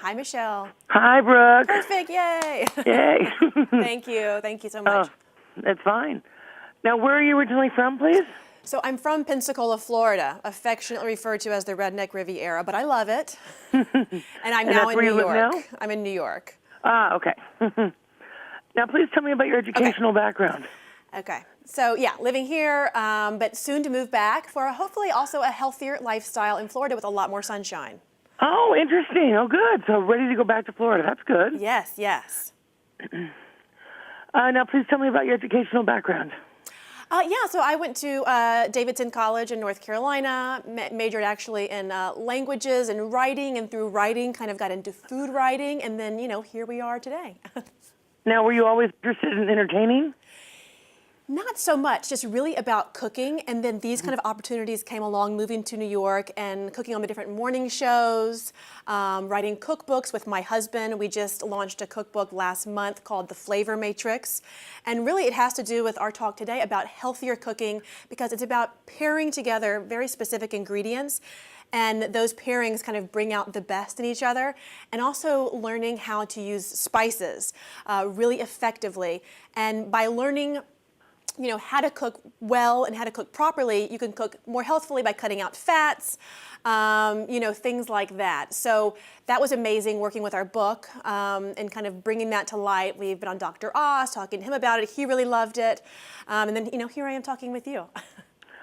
Hi, Michelle. Hi, Brooke. Perfect, yay. Yay. Thank you so much. That's fine. Now, where are you originally from, please? So I'm from Pensacola, Florida, affectionately referred to as the Redneck Riviera, but I love it. And I'm And now that's in where New you live York. now? I'm in New York. Ah, okay. Now, please tell me about your educational background. Okay, so yeah, living here, but soon to move back for hopefully also a healthier lifestyle in Florida with a lot more sunshine. Oh, interesting. Oh, good. So ready to go back to Florida. That's good. Yes, yes. Now, please tell me about your educational background. Yeah, so I went to Davidson College in North Carolina, majored actually in languages and writing, and through writing kind of got into food writing, and then, here we are today. Now, were you always interested in entertaining? Not so much, just really about cooking, and then these kind of opportunities came along, moving to New York and cooking on the different morning shows, writing cookbooks with my husband. We just launched a cookbook last month called The Flavor Matrix, and really it has to do with our talk today about healthier cooking because it's about pairing together very specific ingredients, and those pairings kind of bring out the best in each other, and also learning how to use spices really effectively. And by learning how to cook well and how to cook properly, you can cook more healthfully by cutting out fats, things like that. So that was amazing working with our book and kind of bringing that to light. We've been on Dr. Oz, talking to him about it. He really loved it. And then, here I am talking with you.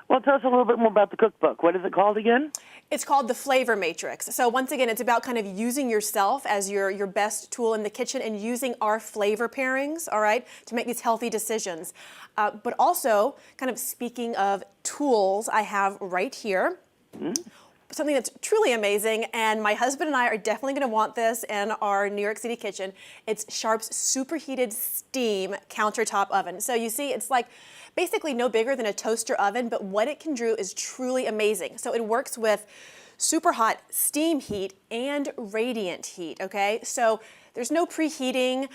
Well, tell us a little bit more about the cookbook. What is it called again? It's called The Flavor Matrix. So once again, it's about kind of using yourself as your best tool in the kitchen and using our flavor pairings, all right, to make these healthy decisions. But also, kind of speaking of tools, I have right here something that's truly amazing, and my husband and I are definitely going to want this in our New York City kitchen. It's Sharp's Superheated Steam Countertop Oven. So you see, it's like basically no bigger than a toaster oven, but what it can do is truly amazing. So it works with super hot steam heat and radiant heat, okay? So there's no preheating,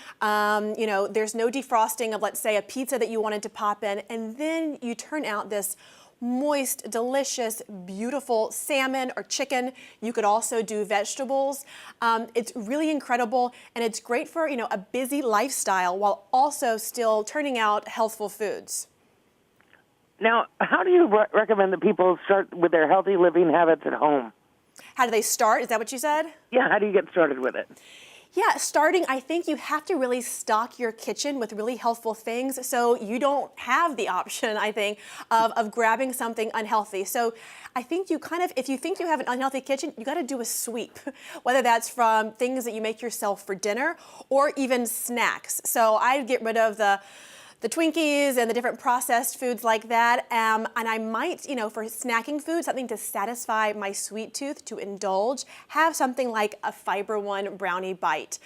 there's no defrosting of, let's say, a pizza that you wanted to pop in, and then you turn out this moist, delicious, beautiful salmon or chicken. You could also do vegetables. It's really incredible, and it's great for, a busy lifestyle while also still turning out healthful foods. Now, how do you recommend that people start with their healthy living habits at home? How do they start? Is that what you said? Yeah, how do you get started with it? Yeah, starting, I think you have to really stock your kitchen with really healthful things so you don't have the option, I think, of grabbing something unhealthy. So I think if you think you have an unhealthy kitchen, you got to do a sweep, whether that's from things that you make yourself for dinner or even snacks. So I'd get rid of the Twinkies and the different processed foods like that. And I might, for snacking food, something to satisfy my sweet tooth, to indulge, have something like a Fiber One brownie bite.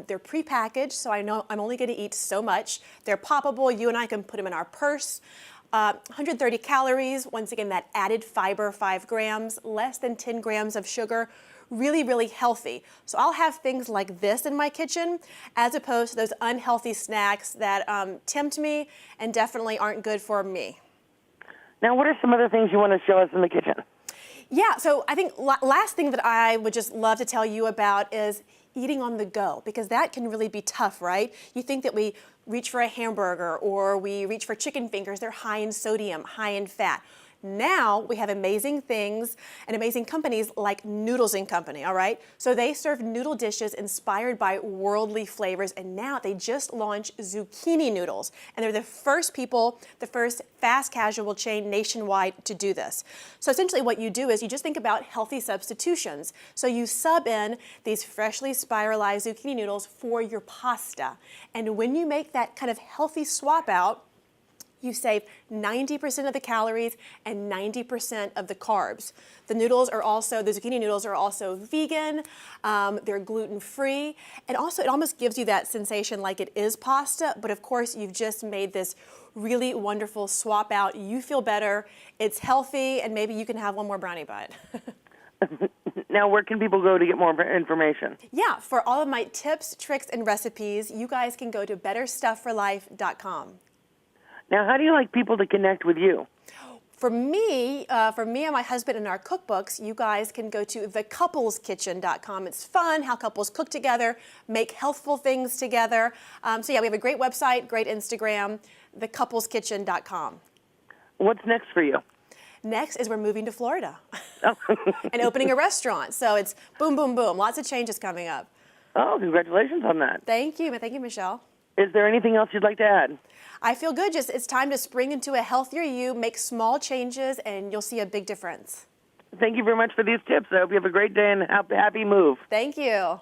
They're prepackaged, so I know I'm only going to eat so much. They're poppable. You and I can put them in our purse. 130 calories, once again, that added fiber, 5 grams, less than 10 grams of sugar. Really, really healthy. So I'll have things like this in my kitchen as opposed to those unhealthy snacks that tempt me and definitely aren't good for me. Now, what are some other things you want to show us in the kitchen? Yeah, so I think last thing that I would just love to tell you about is eating on the go, because that can really be tough, right? You think that we reach for a hamburger or we reach for chicken fingers. They're high in sodium, high in fat. Now we have amazing things and amazing companies like Noodles Company, all right? So they serve noodle dishes inspired by worldly flavors, and now they just launched zucchini noodles, and they're the first fast casual chain nationwide to do this. So essentially what you do is you just think about healthy substitutions. So you sub in these freshly spiralized zucchini noodles for your pasta, and when you make that kind of healthy swap out, you save 90% of the calories and 90% of the carbs. The zucchini noodles are also vegan, they're gluten-free, and also it almost gives you that sensation like it is pasta, but of course you've just made this really wonderful swap out. You feel better, it's healthy, and maybe you can have one more brownie bite. Now, where can people go to get more information? Yeah, for all of my tips, tricks, and recipes, you guys can go to betterstuffforlife.com. Now, how do you like people to connect with you? For me and my husband in our cookbooks, you guys can go to thecoupleskitchen.com. It's fun how couples cook together, make healthful things together. So yeah, we have a great website, great Instagram, thecoupleskitchen.com. What's next for you? Next is we're moving to Florida Oh, and opening a restaurant. So it's boom, boom, boom. Lots of changes coming up. oh, congratulations on that. Thank you. Thank you, Michelle. Is there anything else you'd like to add? I feel good. Just it's time to spring into a healthier you, make small changes, and you'll see a big difference. Thank you very much for these tips. I hope you have a great day and happy move. Thank you.